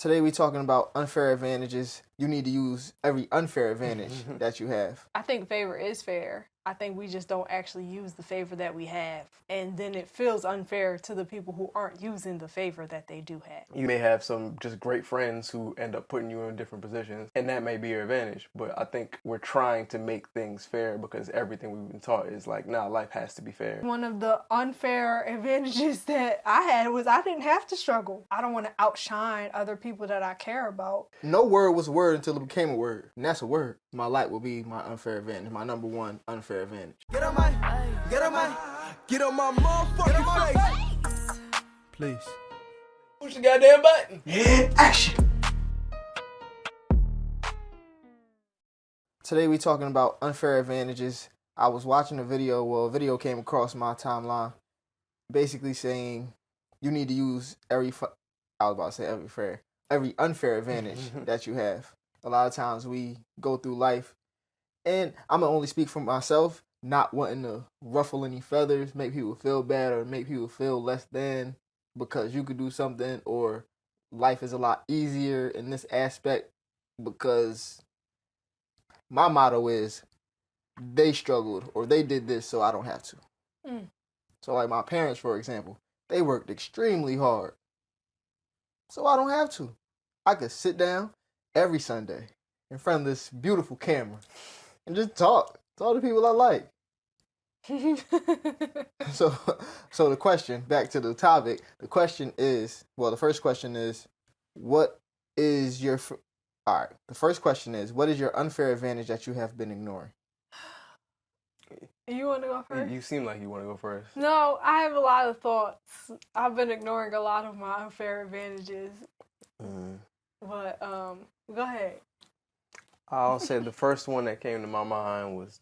Today we're talking about unfair advantages. You need to use every unfair advantage that you have. I think favor is fair. I think we just don't actually use the favor that we have. And then it feels unfair to the people who aren't using the favor that they do have. You may have some just great friends who end up putting you in different positions, and that may be your advantage. But I think we're trying to make things fair because everything we've been taught is like, nah, life has to be fair. One of the unfair advantages that I had was I didn't have to struggle. I don't want to outshine other people that I care about. No word was a word until it became a word. And that's a word. My light will be my unfair advantage. My number one unfair advantage. Get on my motherfucking face. Please. Push the goddamn button. Action! Today we're talking about unfair advantages. I was watching a video came across my timeline basically saying you need to use every unfair advantage that you have. A lot of times we go through life, and I'm going to only speak for myself, not wanting to ruffle any feathers, make people feel bad or make people feel less than because you could do something, or life is a lot easier in this aspect because my motto is they struggled or they did this so I don't have to. So like my parents, for example, they worked extremely hard so I don't have to. I could sit down every Sunday in front of this beautiful camera and just talk to people I like. So the question, back to the topic, the first question is, what is your unfair advantage that you have been ignoring? You want to go first? You seem like you want to go first. No, I have a lot of thoughts. I've been ignoring a lot of my unfair advantages. But, go ahead. I'll say the first one that came to my mind was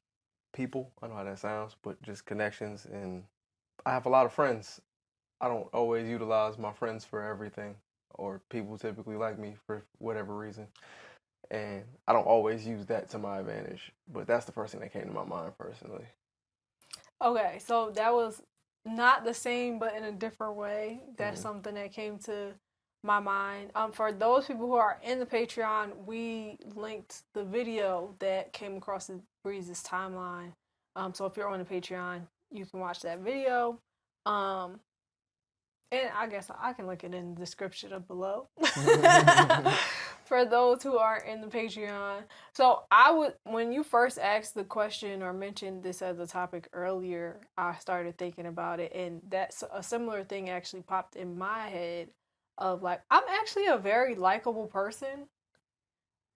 people. I know how that sounds, but just connections. And I have a lot of friends. I don't always utilize my friends for everything, or people typically like me for whatever reason. And I don't always use that to my advantage. But that's the first thing that came to my mind personally. Okay, so that was not the same, but in a different way. That's something that came to my mind. For those people who are in the Patreon, we linked the video that came across Breeze's timeline. So if you're on the Patreon, you can watch that video. And I guess I can link it in the description of below. For those who are in the Patreon. So when you first asked the question or mentioned this as a topic earlier, I started thinking about it, and that's a similar thing actually popped in my head of like, I'm actually a very likable person,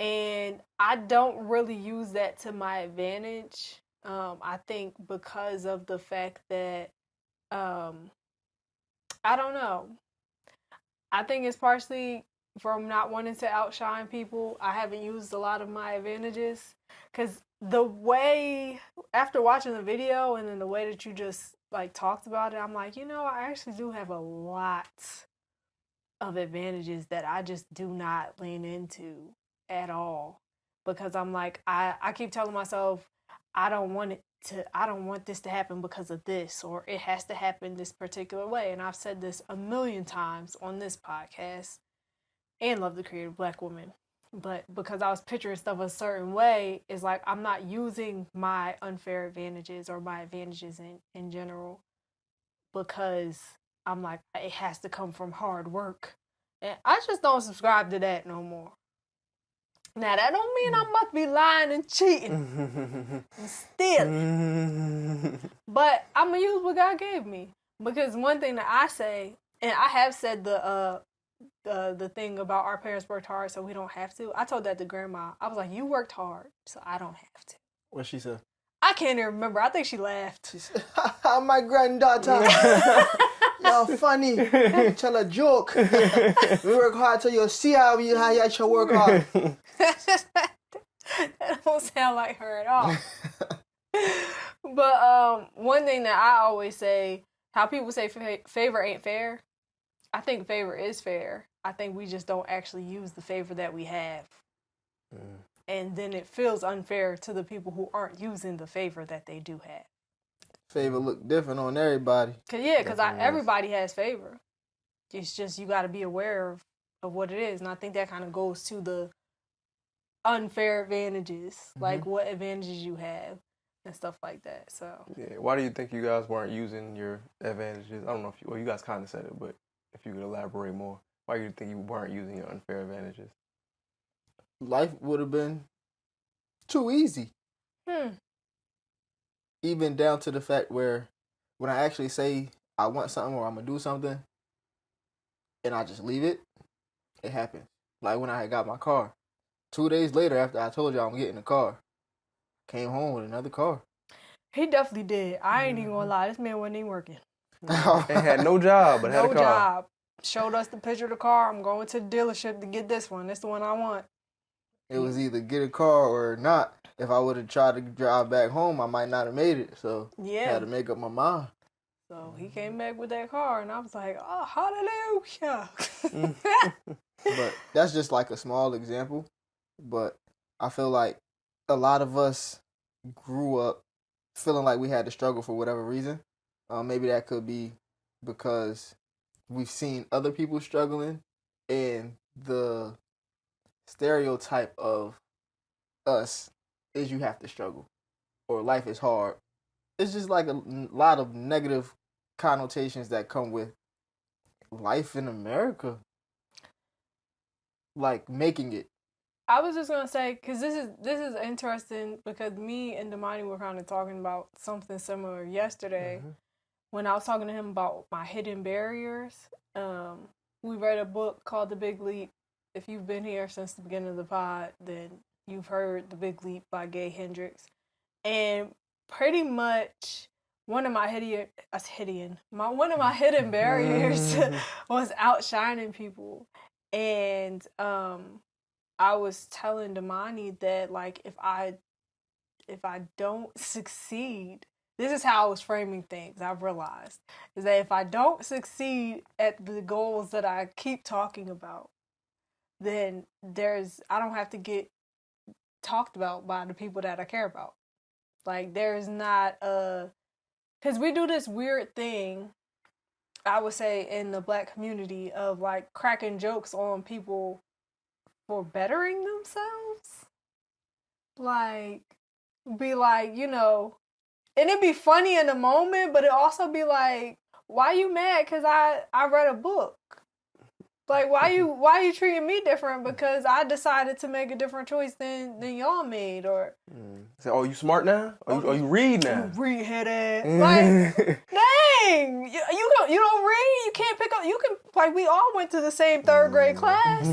and I don't really use that to my advantage. I think because of the fact that, I don't know. I think it's partially from not wanting to outshine people. I haven't used a lot of my advantages because the way, after watching the video and then the way that you just like talked about it, I'm like, I actually do have a lot of advantages that I just do not lean into at all, because I'm like, I keep telling myself I don't want this to happen because of this, or it has to happen this particular way. And I've said this a million times on this podcast and Love the Creative Black Woman. But because I was picturing stuff a certain way, it's like I'm not using my unfair advantages or my advantages in general, because I'm like, it has to come from hard work. And I just don't subscribe to that no more. Now, that don't mean I must be lying and cheating and stealing. But I'm going to use what God gave me. Because one thing that I say, and I have said the thing about our parents worked hard so we don't have to. I told that to Grandma. I was like, you worked hard so I don't have to. What she said? I can't even remember. I think she laughed. She said, my granddaughter. Y'all funny. Tell a joke. We work hard so you'll see how you actually work hard. That don't sound like her at all. But one thing that I always say, how people say favor ain't fair, I think favor is fair. I think we just don't actually use the favor that we have. And then it feels unfair to the people who aren't using the favor that they do have. Favor look different on everybody. Because everybody has favor. It's just you got to be aware of of what it is. And I think that kind of goes to the unfair advantages, like what advantages you have and stuff like that. So yeah, why do you think you guys weren't using your advantages? I don't know if you guys kind of said it, but if you could elaborate more, why do you think you weren't using your unfair advantages? Life would have been too easy. Even down to the fact where when I actually say I want something or I'm gonna do something and I just leave it, it happens. Like when I had got my car. 2 days later after I told y'all I'm getting a car, came home with another car. he definitely did. I ain't even gonna lie, this man wasn't even working. And had no job, but had a car. No job. Showed us the picture of the car. I'm going to the dealership to get this one. This the one I want. It was either get a car or not. If I would have tried to drive back home, I might not have made it. So I had to make up my mind. So he came back with that car, and I was like, oh, hallelujah. But that's just like a small example. But I feel like a lot of us grew up feeling like we had to struggle for whatever reason. Maybe that could be because we've seen other people struggling, and the stereotype of us is you have to struggle or life is hard. It's just like a lot of negative connotations that come with life in America, like making it. I was just gonna say, because this is interesting, because me and Damani were kind of talking about something similar yesterday when I was talking to him about my hidden barriers. We read a book called The Big Leap. If you've been here since the beginning of the pod, then you've heard The Big Leap by Gay Hendricks. And pretty much one of my hidden barriers was outshining people. And I was telling Damani that, like, if I don't succeed, this is how I was framing things. I've realized is that if I don't succeed at the goals that I keep talking about, then I don't have to get talked about by the people that I care about. Like, there's not because we do this weird thing, I would say, in the Black community of, like, cracking jokes on people for bettering themselves. Like, be like, and it'd be funny in the moment, but it also be like, why you mad? Because I read a book. Like, why you treating me different because I decided to make a different choice than y'all made? Or say, oh, you smart now? Or you read now? You read head ass. Like, dang, you don't read. You can't pick up. You can, like, we all went to the same third grade class.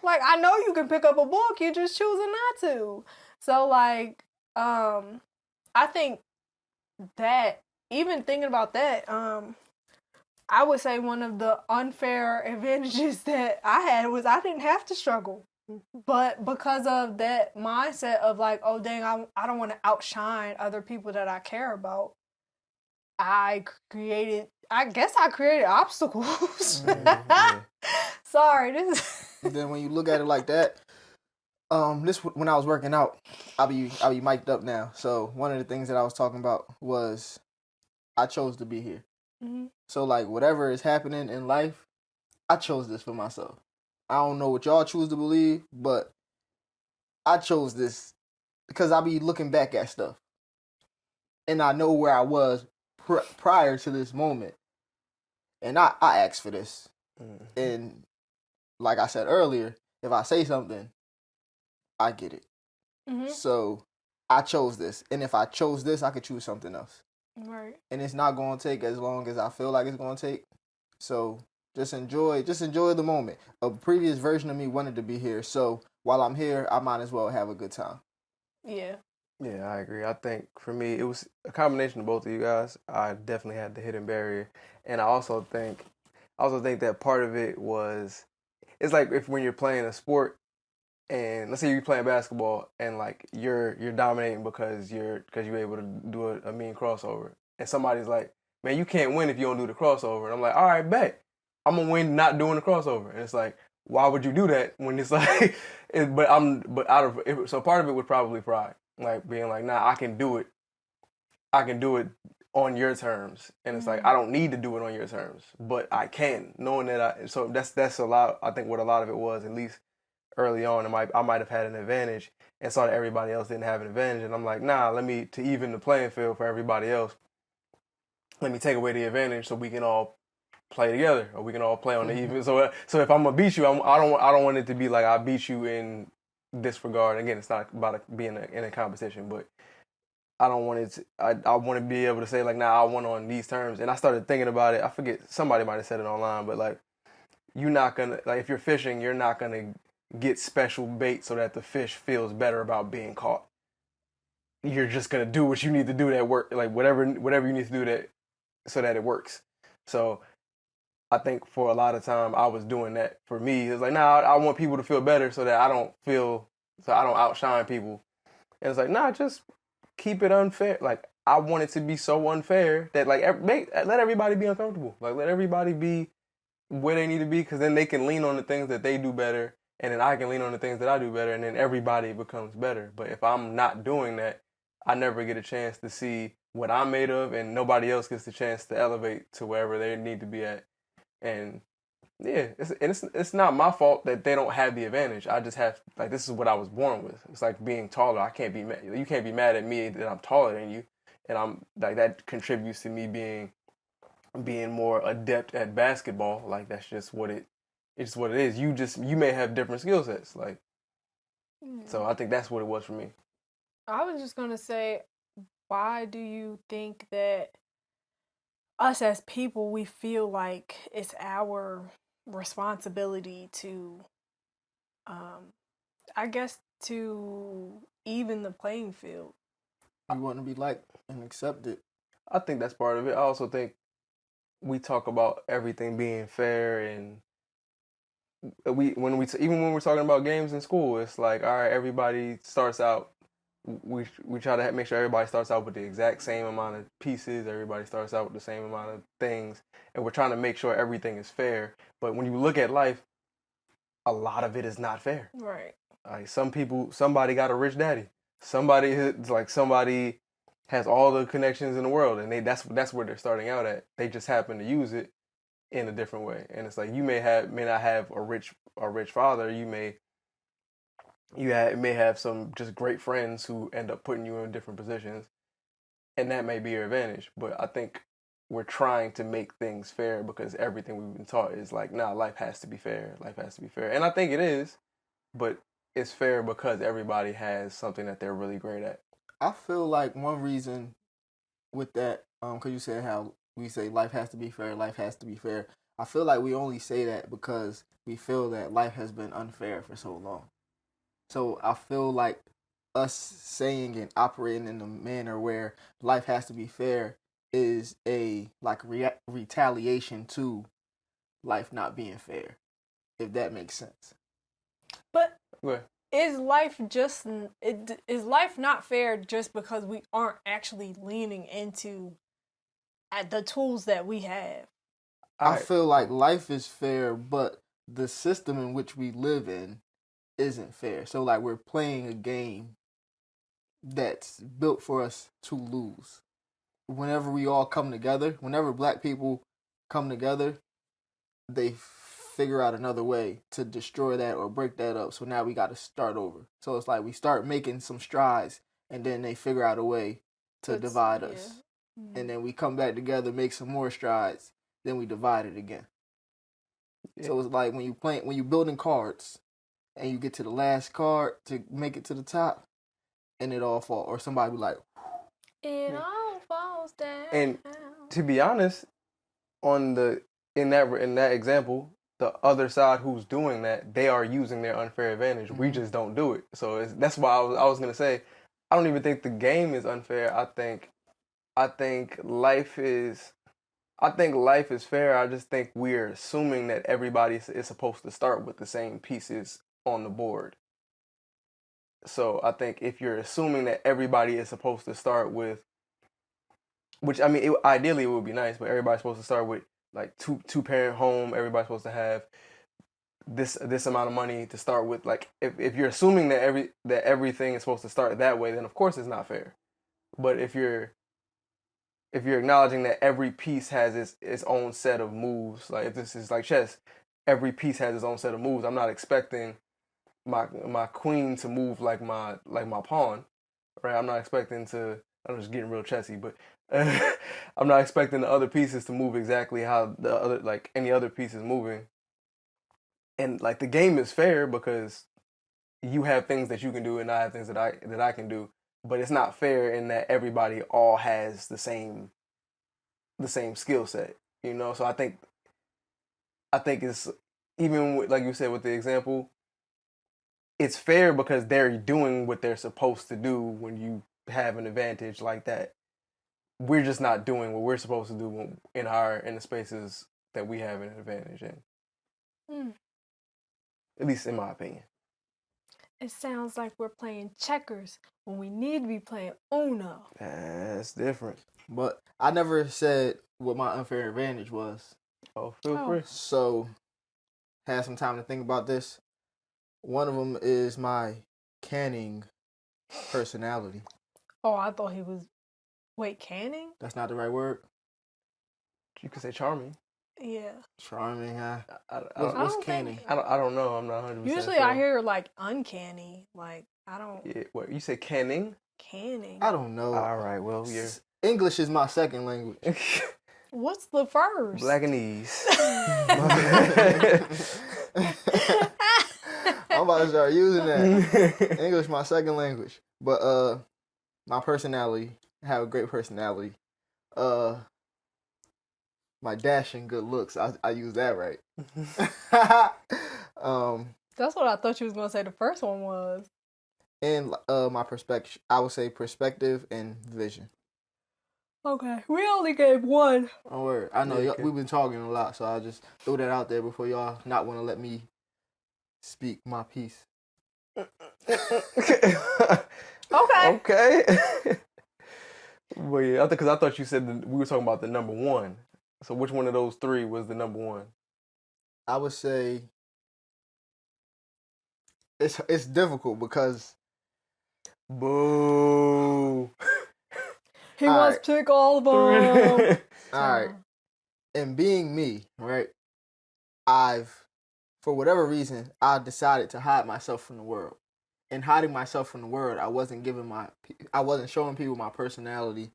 Like, I know you can pick up a book. You're just choosing not to. So, like, I think that, even thinking about that, I would say one of the unfair advantages that I had was I didn't have to struggle. But because of that mindset of, like, oh, dang, I don't want to outshine other people that I care about, I created obstacles. Sorry, Then when you look at it like that, when I was working out, I'll be mic'd up now. So one of the things that I was talking about was I chose to be here. So, like, whatever is happening in life, I chose this for myself. I don't know what y'all choose to believe, but I chose this because I be looking back at stuff. And I know where I was prior to this moment. And I asked for this. And like I said earlier, if I say something, I get it. So I chose this. And if I chose this, I could choose something else. Right. And it's not going to take as long as I feel like it's going to take. So just enjoy the moment. A previous version of me wanted to be here. So while I'm here, I might as well have a good time. Yeah. Yeah, I agree. I think for me, it was a combination of both of you guys. I definitely had the hidden barrier. And I also think that part of it was, it's like when you're playing a sport, and let's say you're playing basketball and, like, you're dominating because you're able to do a mean crossover, and somebody's like, man, you can't win if you don't do the crossover. And I'm like, all right, bet I'm gonna win not doing the crossover. And it's like, why would you do that when it's like, so part of it was probably pride, like being like, nah, I can do it on your terms, and it's like I don't need to do it on your terms, but I can, knowing that so that's a lot. I think what a lot of it was, at least early on, I might have had an advantage and saw that everybody else didn't have an advantage, and I'm like, nah, let me, to even the playing field for everybody else, let me take away the advantage so we can all play together, or we can all play on the even. So if I'm gonna beat you, I don't want it to be like I beat you in this regard. Again, it's not about being in a competition, but I don't want it to, I want to be able to say like, nah, I won on these terms. And I started thinking about it. I forget, somebody might have said it online, but like, you're not gonna, like, if you're fishing, you're not gonna get special bait so that the fish feels better about being caught. You're just gonna do what you need to do that work, like whatever you need to do that so that it works. So I think for a lot of time I was doing that. For me, it's like, nah, I want people to feel better so that I don't outshine people. And it's like, nah, just keep it unfair. Like, I want it to be so unfair that like let everybody be uncomfortable. Like, let everybody be where they need to be, because then they can lean on the things that they do better, and then I can lean on the things that I do better, and then everybody becomes better. But if I'm not doing that, I never get a chance to see what I'm made of, and nobody else gets the chance to elevate to wherever they need to be at. And yeah, it's not my fault that they don't have the advantage. I just have, like, this is what I was born with. It's like being taller. I can't be mad. You can't be mad at me that I'm taller than you, and I'm like, that contributes to me being more adept at basketball. Like, that's just what it's what it is. You may have different skill sets. Like, so I think that's what it was for me. I was just gonna say, why do you think that us as people, we feel like it's our responsibility to, I guess, to even the playing field? You want to be liked and accepted. I think that's part of it. I also think we talk about everything being fair, and even when we're talking about games in school, it's like, all right, everybody starts out. We try to make sure everybody starts out with the exact same amount of pieces. Everybody starts out with the same amount of things, and we're trying to make sure everything is fair. But when you look at life, a lot of it is not fair. Right. Like, somebody got a rich daddy. Somebody has all the connections in the world, and that's where they're starting out at. They just happen to use it in a different way. And it's like, you may not have a rich father. You may have some just great friends who end up putting you in different positions, and that may be your advantage. But I think we're trying to make things fair because everything we've been taught is like, nah, life has to be fair. Life has to be fair. And I think it is, but it's fair because everybody has something that they're really great at. I feel like one reason with that, because you said how we say life has to be fair, life has to be fair. I feel like we only say that because we feel that life has been unfair for so long. So I feel like us saying and operating in a manner where life has to be fair is a retaliation to life not being fair, if that makes sense. But Go is life not fair just because we aren't actually leaning into the tools that we have? I feel like life is fair, but the system in which we live in isn't fair. So like, we're playing a game that's built for us to lose. Whenever we all come together, whenever black people come together, they figure out another way to destroy that or break that up. So now we got to start over. So it's like we start making some strides, and then they figure out a way to divide us. Mm-hmm. And then we come back together, make some more strides, then we divide it again. Yeah. So it's like when you're building cards, and you get to the last card to make it to the top, and it all falls, or somebody be like, it all falls down. And to be honest, in that example, the other side who's doing that, they are using their unfair advantage. Mm-hmm. We just don't do it. So that's why I was gonna say, I don't even think the game is unfair. I think life is fair. I just think we're assuming that everybody is supposed to start with the same pieces on the board. So I think if you're assuming that everybody is supposed to start with, which, I mean, ideally it would be nice, but everybody's supposed to start with like two parent home. Everybody's supposed to have this amount of money to start with. Like, if you're assuming that everything is supposed to start that way, then of course it's not fair. But if you're if you're acknowledging that every piece has its own set of moves, like if this is like chess, every piece has its own set of moves. I'm not expecting my queen to move like my pawn, right? I'm not expecting to. I'm just getting real chessy, but I'm not expecting the other pieces to move exactly how the other like any other piece is moving. And like the game is fair because you have things that you can do and I have things that I can do, but it's not fair in that everybody all has the same skill set, you know. So I think it's even with, like you said with the example, it's fair because they're doing what they're supposed to do when you have an advantage like that. We're just not doing what we're supposed to do in the spaces that we have an advantage in. At least in my opinion. It sounds like we're playing checkers when we need to be playing Uno. That's different. But I never said what my unfair advantage was. Oh, feel free. So, had some time to think about this. One of them is my canning personality. Oh, I thought he was... Wait, canning? That's not the right word? You could say charming. Yeah. Charming, huh? What's canning? I don't know. I'm not 100% Usually sure. I hear like uncanny. Like, I don't... Yeah, what, you say canning? Canning. I don't know. All right, well, yeah. English is my second language. What's the first? Blackanese. I'm about to start using that. English my second language. But my personality, I have a great personality. My dashing good looks, I use that right. That's what I thought you was gonna say the first one was. And my perspective, I would say perspective and vision. Okay, we only gave one. Oh, word. I know Yeah, okay. we've been talking a lot, so I just threw that out there before y'all not want to let me speak my piece. Okay. Okay. Well, yeah, because I thought you said we were talking about the number one. So which one of those three was the number one? I would say it's difficult because boo. He wants to pick all of them. all right. And being me, right? For whatever reason, I decided to hide myself from the world. In hiding myself from the world, I wasn't showing people my personality.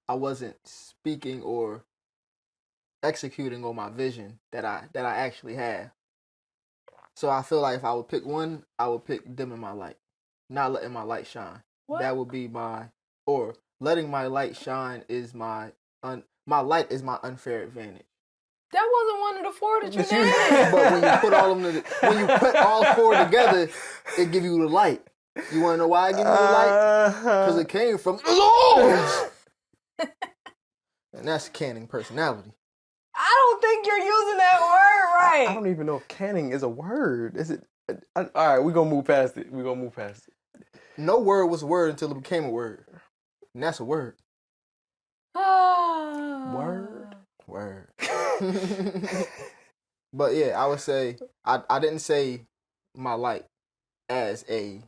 I wasn't speaking or executing on my vision that I actually have. So I feel like if I would pick one, I would pick dimming my light, not letting my light shine. What? That would be or letting my light shine is my light is my unfair advantage. That wasn't one of the four that you named. But when you put all four together, it give you the light. You want to know why I give you the light? Because it came from the Lord. And that's canning personality. I don't think you're using that word right. I don't even know if canning is a word. Is it? All right, we're going to move past it. No word was a word until it became a word. And that's a word. Word. But yeah, I would say, I didn't say my light as an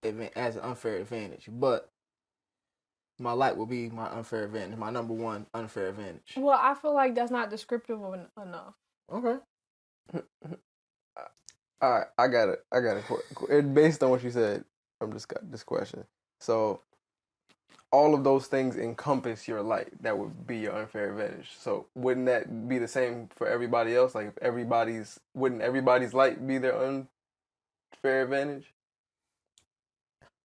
unfair advantage, but my light will be my unfair advantage, my number one unfair advantage. Well, I feel like that's not descriptive enough. Okay. All right, I got it. Based on what you said, I'm just got this question. So, all of those things encompass your light. That would be your unfair advantage. So, wouldn't that be the same for everybody else? Like, wouldn't everybody's light be their unfair advantage?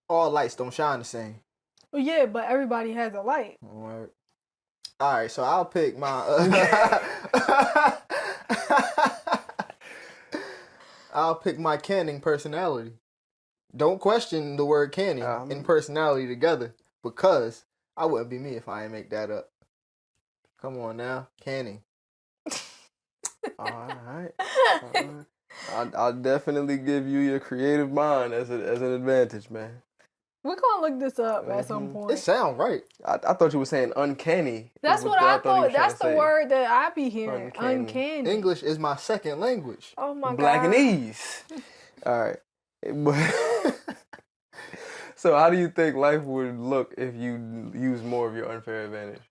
All lights don't shine the same. Well, yeah, but everybody has a light. All right, so I'll pick my. I'll pick my canning personality. Don't question the word canning and personality together, because I wouldn't be me if I didn't make that up. Come on now, canning. All right. I'll definitely give you your creative mind as an advantage, man. We're gonna look this up at some point. It sounds right. I thought you were saying uncanny. That's what I thought. That's the word that I be hearing. Uncanny. English is my second language. Oh my God. Blackanese. All right. So how do you think life would look if you use more of your unfair advantage?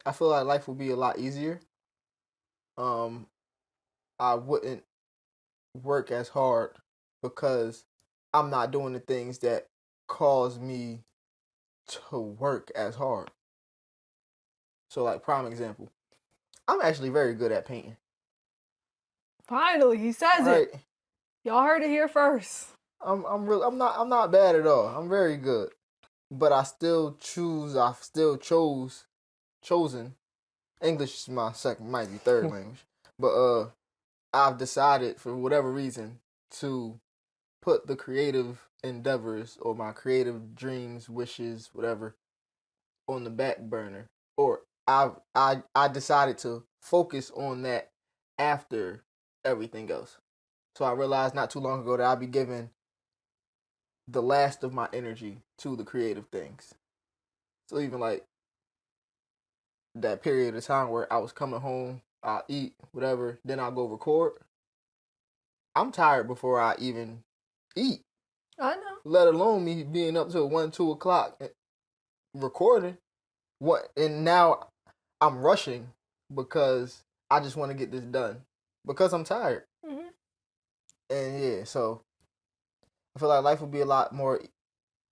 I feel like life would be a lot easier. I wouldn't work as hard because I'm not doing the things that cause me to work as hard. So, like, prime example, I'm actually very good at painting. Finally, he says Right? it. Y'all heard it here first. I'm not bad at all. I'm very good. But I've still chosen English is my second, might be third language. But I've decided for whatever reason to put the creative endeavors or my creative dreams, wishes, whatever, on the back burner. Or I decided to focus on that after everything else. So I realized not too long ago that I'd be giving the last of my energy to the creative things. So even like that period of time where I was coming home, I'll eat, whatever, then I'll go record. I'm tired before I even eat. I know. Let alone me being up till 1, 2 o'clock recording. And now I'm rushing because I just want to get this done. Because I'm tired. Mm-hmm. And yeah, so I feel like life would be a lot more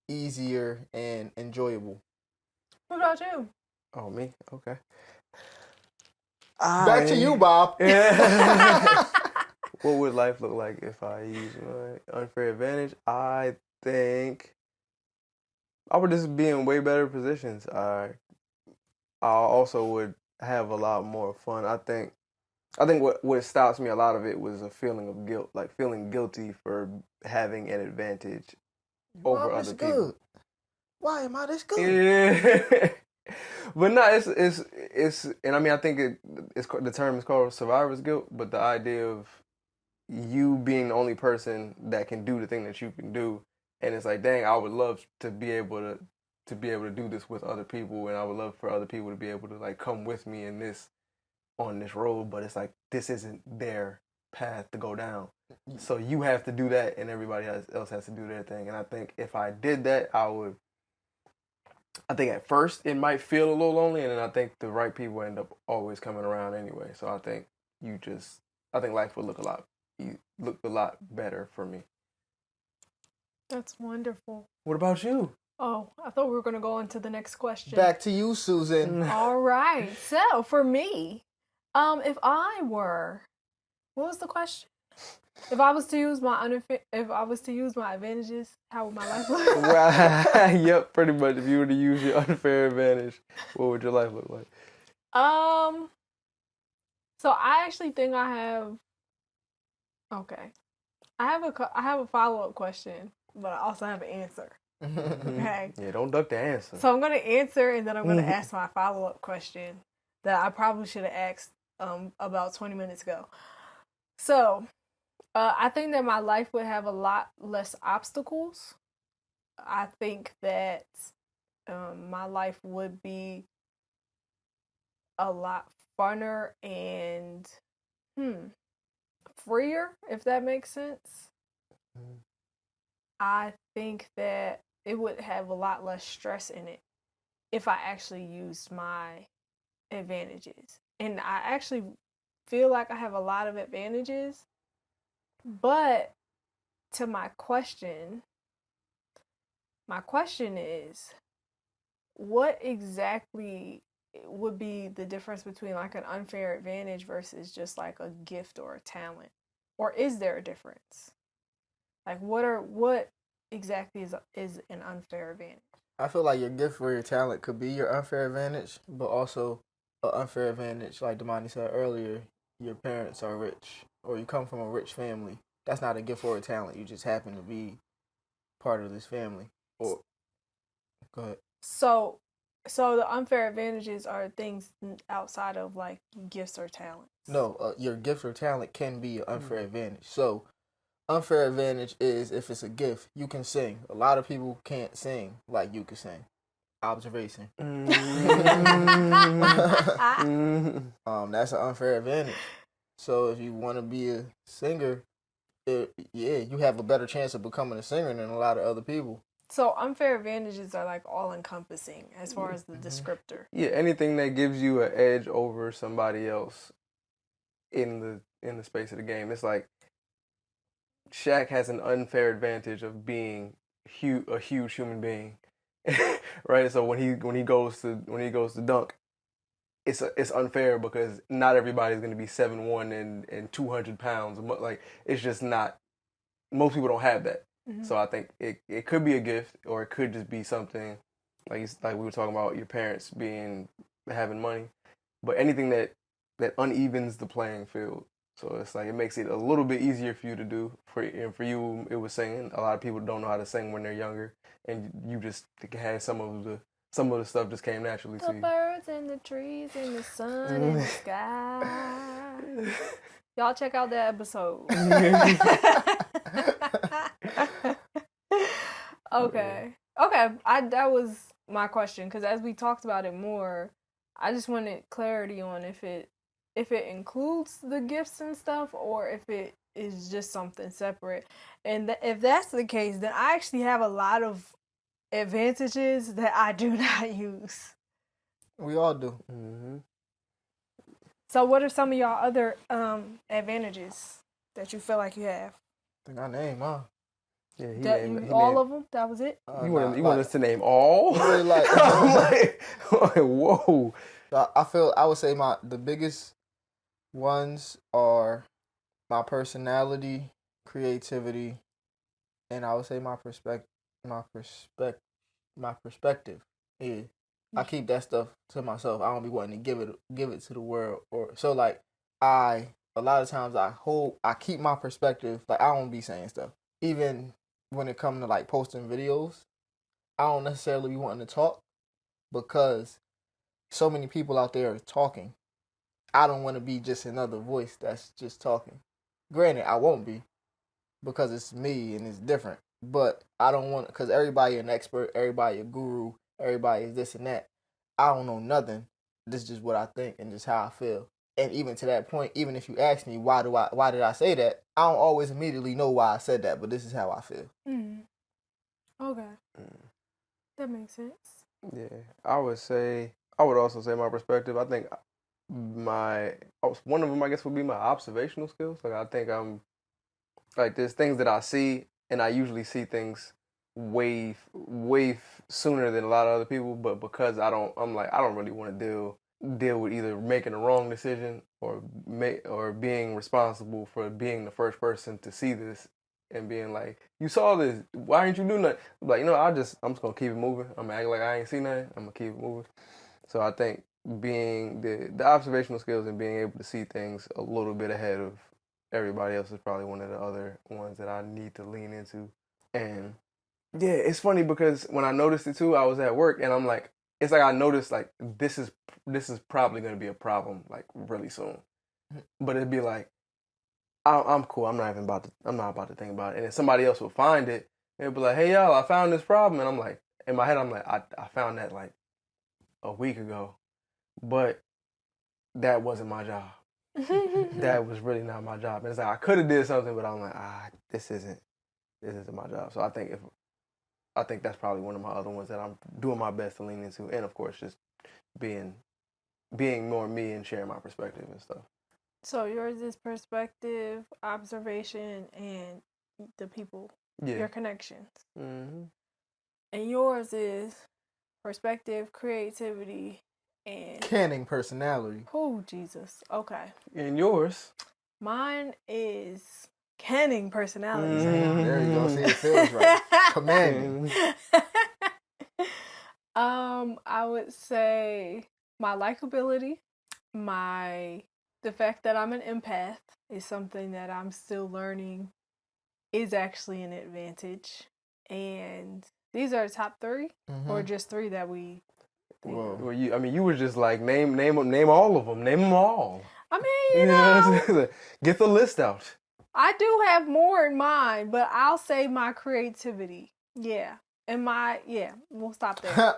easier and enjoyable. What about you? Oh, me? Okay. Back to you, Bob. Yeah. What would life look like if I used my unfair advantage? I think I would just be in way better positions. I also would have a lot more fun. I think what stops me, a lot of it was a feeling of guilt, like feeling guilty for having an advantage over other people. Good. Why am I this good? Yeah. But no, it's and I mean I think the term is called survivor's guilt, but the idea of you being the only person that can do the thing that you can do, and it's like, dang, I would love to be able to do this with other people, and I would love for other people to be able to like come with me on this road, but it's like this isn't their path to go down. So you have to do that, and everybody else has to do their thing. And I think if I did that, I think at first it might feel a little lonely, and then I think the right people end up always coming around anyway. So I think life would look a lot better for me. That's wonderful. What about you? Oh, I thought we were going to go into the next question. Back to you, Susan. All right. So for me, what was the question? If I was to use my advantages, how would my life look? Yep, pretty much. If you were to use your unfair advantage, what would your life look like? So I actually think I have. Okay, I have a follow-up question, but I also have an answer. Okay. Yeah, don't duck the answer. So I'm gonna answer, and then I'm gonna ask my follow-up question that I probably should have asked about 20 minutes ago. So. I think that my life would have a lot less obstacles. I think that my life would be a lot funner and freer, if that makes sense. I think that it would have a lot less stress in it if I actually used my advantages. And I actually feel like I have a lot of advantages. But to my question is, what exactly would be the difference between like an unfair advantage versus just like a gift or a talent? Or is there a difference? Like what exactly is an unfair advantage? I feel like your gift or your talent could be your unfair advantage, but also an unfair advantage, like Damani said earlier, your parents are rich or you come from a rich family. That's not a gift or a talent. You just happen to be part of this family. Or go ahead. So the unfair advantages are things outside of like gifts or talents. No, your gift or talent can be an unfair advantage. So unfair advantage is if it's a gift, you can sing. A lot of people can't sing like you can sing. Observation. That's an unfair advantage. So if you want to be a singer, you have a better chance of becoming a singer than a lot of other people. So unfair advantages are like all encompassing as far as the descriptor. Yeah, anything that gives you an edge over somebody else in the space of the game. It's like Shaq has an unfair advantage of being a huge human being, right? So when he goes to dunk, it's unfair because not everybody's going to be 7'1" and 200 pounds. Like it's just not. Most people don't have that. Mm-hmm. So I think it could be a gift, or it could just be something like we were talking about your parents having money, but anything that unevens the playing field. So it's like it makes it a little bit easier for you to do. For you, it was singing. A lot of people don't know how to sing when they're younger, and you just had some of the stuff just came naturally to you. The birds and the trees and the sun and the sky. Y'all check out that episode. Okay. That was my question, because as we talked about it more, I just wanted clarity on if it includes the gifts and stuff, or if it is just something separate. And if that's the case, then I actually have a lot of advantages that I do not use. We all do. Mm-hmm. So what are some of y'all other advantages that you feel like you have? I think I name, huh? Yeah, all of them? That was it? You want us to name all? Really like, I'm like, whoa. I would say the biggest ones are my personality, creativity, and I would say my perspective. Yeah. I keep that stuff to myself. I don't be wanting to give it to the world, or so like a lot of times I keep my perspective. Like I don't be saying stuff. Even when it comes to like posting videos, I don't necessarily be wanting to talk because so many people out there are talking. I don't want to be just another voice that's just talking. Granted, I won't be because it's me and it's different. But I don't want, because everybody an expert, everybody a guru, everybody is this and that. I don't know nothing. This is just what I think and just how I feel. And even to that point, even if you ask me why did I say that, I don't always immediately know why I said that, but this is how I feel. Mm. Okay. That makes sense. Yeah, I would also say my perspective. I think one of them, I guess, would be my observational skills. Like I think I'm like there's things that I see, and I usually see things way sooner than a lot of other people. But because I don't really want to deal with either making a wrong decision or being responsible for being the first person to see this and being like, you saw this, why didn't you do nothing? Like, I'm just gonna keep it moving. I'm gonna act like I ain't seen nothing. I'm gonna keep it moving. So I think being the observational skills and being able to see things a little bit ahead of everybody else is probably one of the other ones that I need to lean into. And yeah, it's funny because when I noticed it too, I was at work and I'm like, it's like I noticed like this is probably going to be a problem like really soon. But it'd be like, I'm cool. I'm not about to think about it. And then somebody else will find it and it'll be like, hey y'all, I found this problem. And I'm like, in my head, I'm like, I found that like a week ago, but that wasn't my job. That was really not my job. And it's like I could have did something, but I'm like, this isn't my job. So I think that's probably one of my other ones that I'm doing my best to lean into, and of course just being more me and sharing my perspective and stuff. So yours is perspective, observation, and the people, your connections. Mm-hmm. And yours is perspective, creativity, and canning personality. Oh, Jesus. Okay. And yours? Mine is canning personality. Mm-hmm. There you go. See, it feels right. Commanding. I would say my likability, the fact that I'm an empath is something that I'm still learning is actually an advantage. And these are the top 3 or just 3 that we. Well, you were just like name all of them. Name them all. I mean, you know, get the list out. I do have more in mind, but I'll say my creativity. Yeah. And we'll stop there.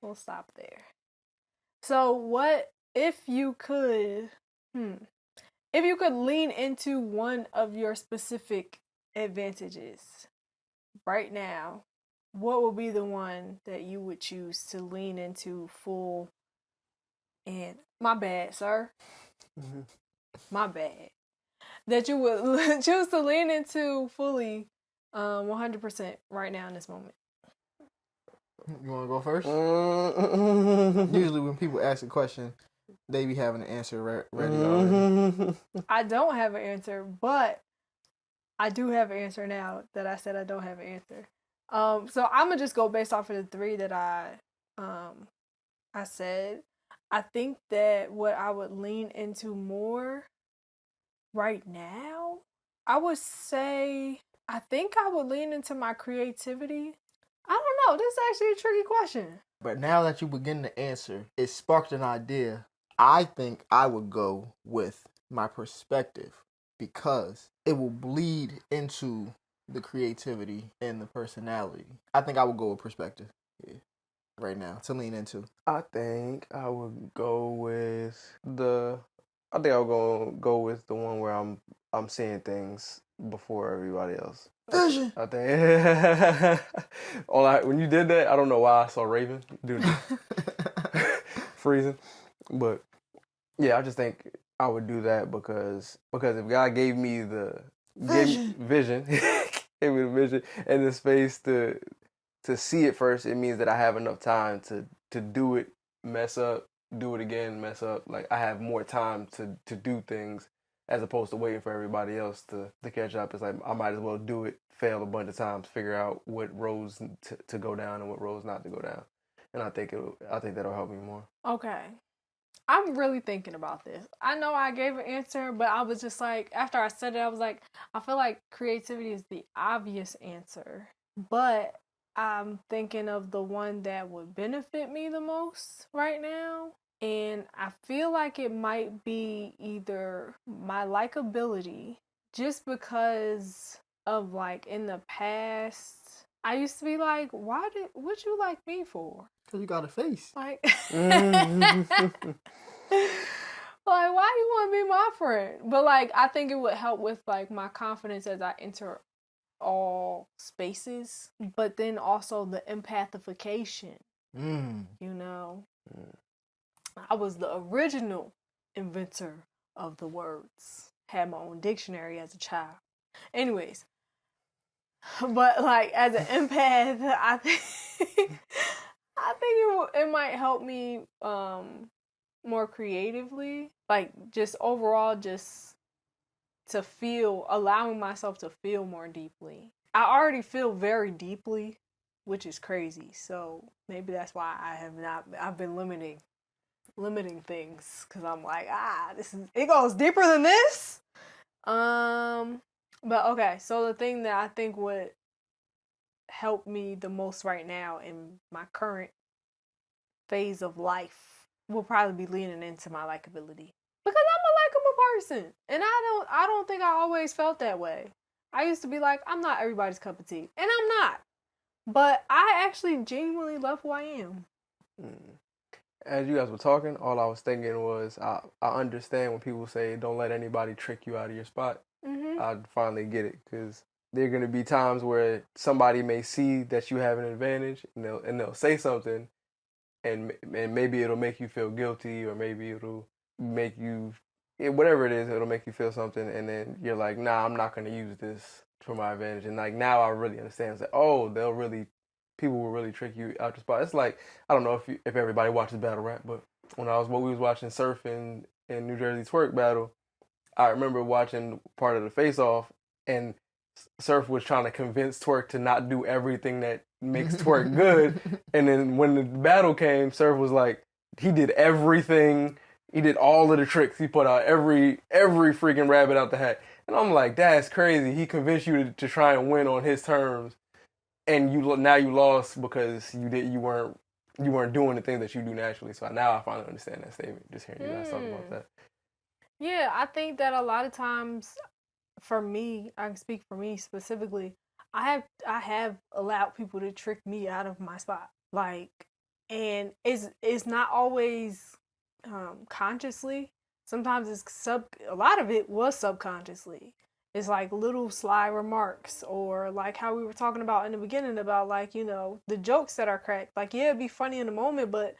We'll stop there. So what if you could lean into one of your specific advantages, right now, what would be the one that you would choose to lean into full? And my bad, sir. My bad. That you would choose to lean into fully, 100% right now in this moment. You want to go first? Usually when people ask a question, they be having an answer ready already. I don't have an answer, but I do have an answer now that I said I don't have an answer. So I'm gonna just go based off of the three that I said. I think that what I would lean into more right now, I would say, I think I would lean into my creativity. I don't know. This is actually a tricky question. But now that you begin to answer, it sparked an idea. I think I would go with my perspective because it will bleed into the creativity and the personality. I think I would go with perspective right now to lean into. I think I would go with the one where I'm seeing things before everybody else. Vision. I think when you did that, I don't know why I saw Raven do freezing, but yeah, I just think I would do that because if God gave me the vision, gave me the vision and the space to see it first, it means that I have enough time to do it, mess up, do it again, mess up. Like I have more time to do things as opposed to waiting for everybody else to catch up. It's like I might as well do it, fail a bunch of times, figure out what rows to go down and what rows not to go down. And I think that'll help me more. Okay. I'm really thinking about this. I know I gave an answer, but I was just like, after I said it, I was like, I feel like creativity is the obvious answer. But I'm thinking of the one that would benefit me the most right now. And I feel like it might be either my likability, just because of like in the past, I used to be like, what'd you like me for? Because you got a face. Like, like, why you want to be my friend? But like, I think it would help with like my confidence as I enter all spaces, but then also the empathification. You know, I was the original inventor of the words. Had my own dictionary as a child. Anyways, but like as an empath, I think it might help me more creatively, like just overall, just to allowing myself to feel more deeply. I already feel very deeply, which is crazy. So maybe that's why I've been limiting things, because I'm like, it goes deeper than this. But okay, so the thing that I think would help me the most right now in my current phase of life will probably be leaning into my likability, because I'm a likable person, and I don't think I always felt that way. I used to be like, I'm not everybody's cup of tea, and I'm not, but I actually genuinely love who I am. As you guys were talking, all I was thinking was I understand when people say don't let anybody trick you out of your spot. I finally get it, because there are going to be times where somebody may see that you have an advantage, and they'll say something, and maybe it'll make you feel guilty, or maybe it'll make you, whatever it is, it'll make you feel something, and then you're like, nah, I'm not going to use this for my advantage. And like now I really understand. It's like, oh, people will really trick you out your spot. It's like, I don't know if everybody watches battle rap, but when we was watching Surf in New Jersey Twerk battle, I remember watching part of the face-off, and Surf was trying to convince Twerk to not do everything that makes Twerk good. And then when the battle came, Surf was like, he did everything. He did all of the tricks. He put out every freaking rabbit out the hat. And I'm like, that's crazy. He convinced you to try and win on his terms, and now you lost because you weren't doing the things that you do naturally. So now I finally understand that statement, just hearing you guys talk about that. Yeah, I think that a lot of times, for me, I can speak for me specifically, I have allowed people to trick me out of my spot. Like, and it's not always consciously. Sometimes a lot of it was subconsciously. it's like little sly remarks, or like how we were talking about in the beginning about like, you know, the jokes that are cracked. Like, yeah, it'd be funny in the moment, but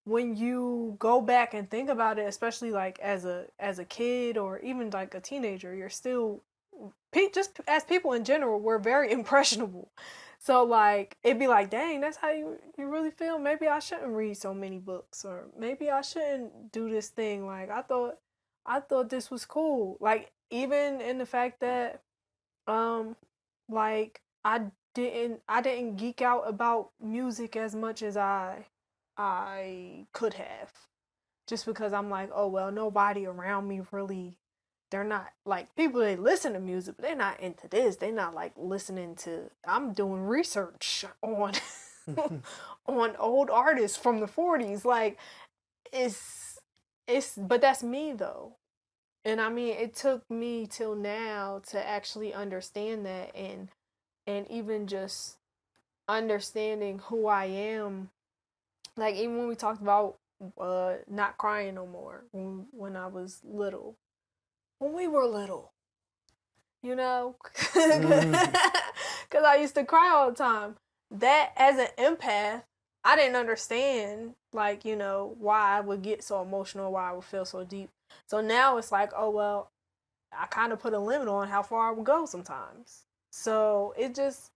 when you go back and think about it, especially like as a kid or even like a teenager, you're still, just as people in general, we're very impressionable. So like it'd be like, dang, that's how you really feel. Maybe I shouldn't read so many books, or maybe I shouldn't do this thing. Like I thought this was cool. Like even in the fact that like I didn't geek out about music as much as I could have, just because I'm like, oh well, nobody around me really, they're not like, people they listen to music, but they're not into this. They're not like listening to, I'm doing research on on old artists from the 40s. Like it's but that's me though. And I mean, it took me till now to actually understand that, and even just understanding who I am. Like even when we talked about not crying no more when I was little, when we were little, you know, because I used to cry all the time. That, as an empath, I didn't understand, like, you know, why I would get so emotional, why I would feel so deep. So now it's like, oh well, I kind of put a limit on how far I would go sometimes. So it just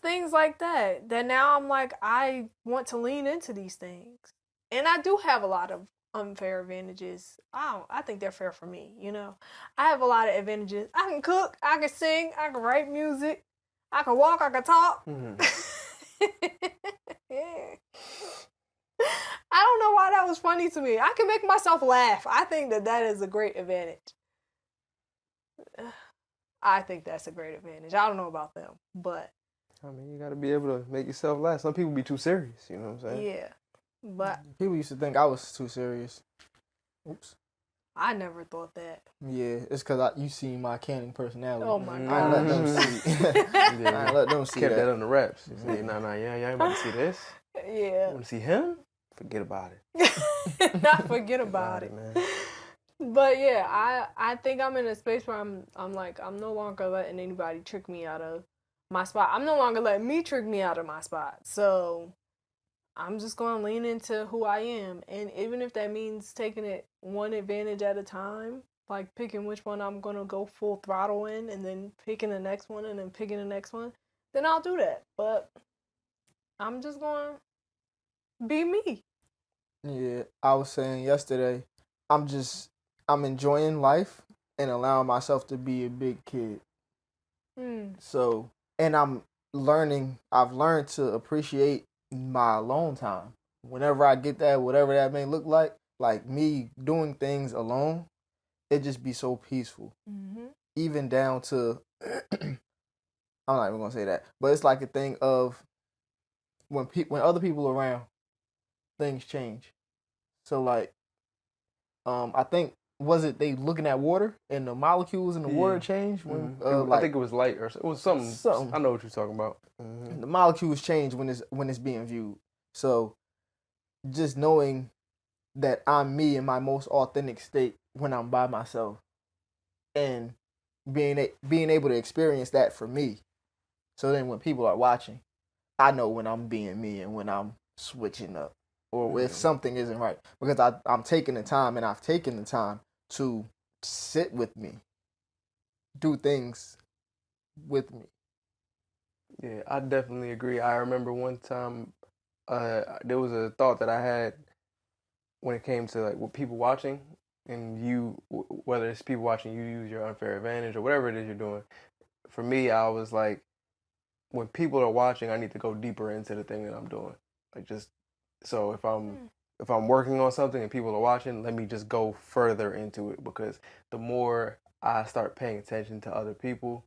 things like that now I'm like, I want to lean into these things. And I do have a lot of unfair advantages. I think they're fair for me, you know. I have a lot of advantages. I can cook, I can sing, I can write music, I can walk, I can talk. I don't know why that was funny to me. I can make myself laugh. I think that is a great advantage. I think that's a great advantage. I don't know about them, but I mean, you got to be able to make yourself laugh. Some people be too serious, you know what I'm saying? yeah. But people used to think I was too serious. Oops. I never thought that. Yeah, it's because you see my canning personality. Oh my I god. ain't let them see. I ain't let them see Kept that. that on the reps. You say, nah, yeah, you ain't about to see this. Yeah. You want to see him? Forget about it. Not forget about it, man. But yeah, I think I'm in a space where I'm like, I'm no longer letting anybody trick me out of my spot. I'm no longer letting me trick me out of my spot. So I'm just going to lean into who I am. And even if that means taking it one advantage at a time, like picking which one I'm going to go full throttle in, and then picking the next one, and then picking the next one, then I'll do that. But I'm just going to be me. Yeah, I was saying yesterday, I'm enjoying life and allowing myself to be a big kid. So, and I've learned to appreciate my alone time. Whenever I get that, whatever that may look like me doing things alone, it just be so peaceful. Mm-hmm. Even down to, I'm not even gonna say that, but it's like a thing of when other people are around, things change. So like, I think, was it they looking at water and the molecules in the water change when I think it was light, or it was something. I know what you're talking about. Mm-hmm. The molecules change when it's being viewed. So just knowing that I'm me in my most authentic state when I'm by myself, and being able to experience that for me. So then when people are watching, I know when I'm being me and when I'm switching up, or if something isn't right, because I'm taking the time, and I've taken the time to sit with me, do things with me. Yeah, I definitely agree. I remember one time there was a thought that I had when it came to like with people watching, and whether it's people watching you use your unfair advantage or whatever it is you're doing. For me, I was like, when people are watching, I need to go deeper into the thing that I'm doing. Like, just so if I'm working on something and people are watching, let me just go further into it, because the more I start paying attention to other people,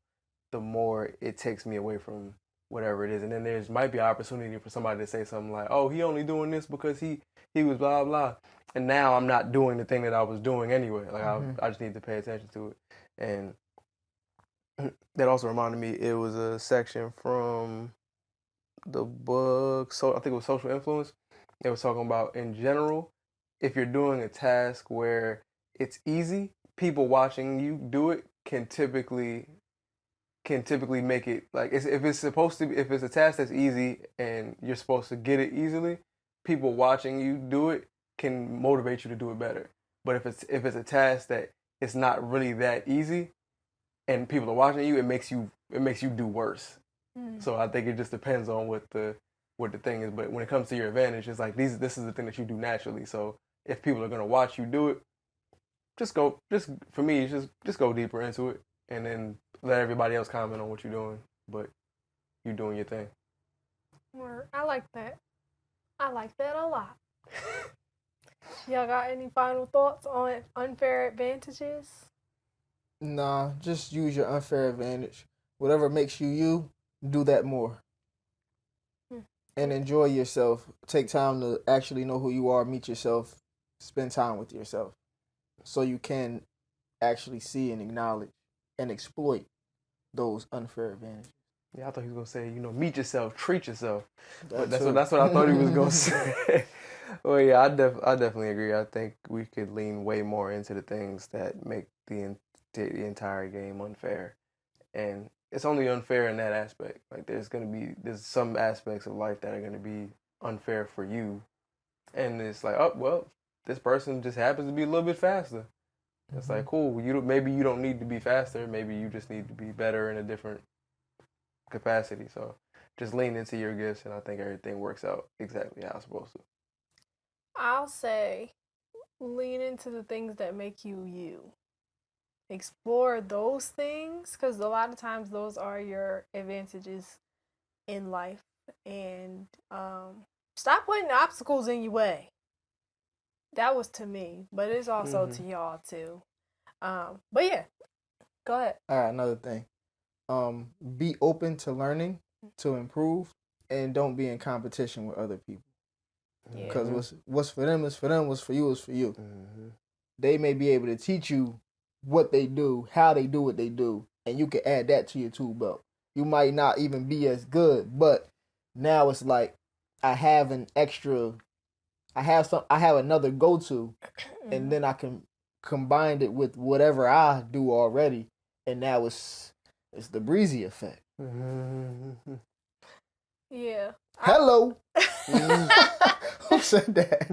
the more it takes me away from whatever it is. And then there's might be an opportunity for somebody to say something like, oh, he only doing this because he was blah blah, and now I'm not doing the thing that I was doing anyway. Like, I just need to pay attention to it. And that also reminded me, it was a section from the book, so I think it was Social Influence. They was talking about, in general, if you're doing a task where it's easy, people watching you do it can typically make it like if it's a task that's easy and you're supposed to get it easily, people watching you do it can motivate you to do it better. But if it's a task that it's not really that easy and people are watching you, it makes you do worse. So I think it just depends on what the thing is. But when it comes to your advantage, it's like this is the thing that you do naturally. So if people are gonna watch you do it, just go deeper into it, and then let everybody else comment on what you're doing. But you doing your thing. I like that. I like that a lot. Y'all got any final thoughts on unfair advantages? Nah, just use your unfair advantage. Whatever makes you, do that more. And enjoy yourself. Take time to actually know who you are, meet yourself, spend time with yourself. So you can actually see and acknowledge and exploit those unfair advantages. Yeah, I thought he was gonna say, meet yourself, treat yourself. But That's that's what I thought he was gonna say. Well, yeah, I definitely agree. I think we could lean way more into the things that make the entire game unfair, and it's only unfair in that aspect. Like there's some aspects of life that are gonna be unfair for you, and it's like, oh well, this person just happens to be a little bit faster. It's like, cool. Maybe you don't need to be faster. Maybe you just need to be better in a different capacity. So just lean into your gifts, and I think everything works out exactly how it's supposed to. I'll say lean into the things that make you you. Explore those things, because a lot of times those are your advantages in life. And stop putting obstacles in your way. That was to me, but it's also to y'all too. But yeah, go ahead. All right, another thing. Be open to learning, to improve, and don't be in competition with other people. Because what's for them is for them, what's for you is for you. They may be able to teach you what they do, how they do what they do, and you can add that to your tool belt. You might not even be as good, but now it's like I have another go-to, and then I can combine it with whatever I do already, and now it's the breezy effect. Yeah. Hello. Who said that?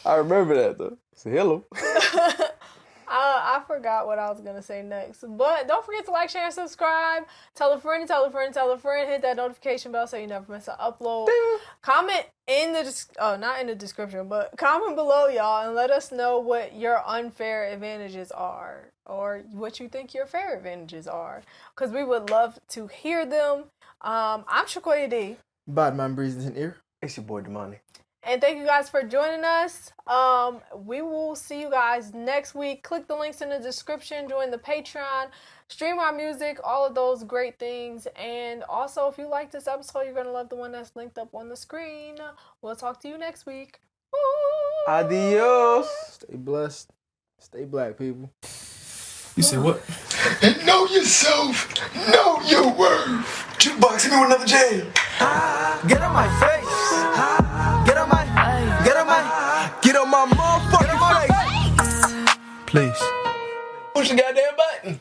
I remember that though. Say hello. I forgot what I was going to say next. But don't forget to like, share, and subscribe. Tell a friend, tell a friend, tell a friend. Hit that notification bell so you never miss an upload. Ding. Comment in the not in the description, but comment below, y'all, and let us know what your unfair advantages are, or what you think your fair advantages are, because we would love to hear them. I'm Shakoya D. Bad man breezes in ear. It's your boy Damani. And thank you guys for joining us. We will see you guys next week. Click the links in the description. Join the Patreon. Stream our music. All of those great things. And also, if you like this episode, you're going to love the one that's linked up on the screen. We'll talk to you next week. Woo! Adios. Stay blessed. Stay black, people. You say what? Know yourself. Know your worth. Jukebox, hit me with another jam. Get on my face. Get on my motherfucking face. Please. Push the goddamn button.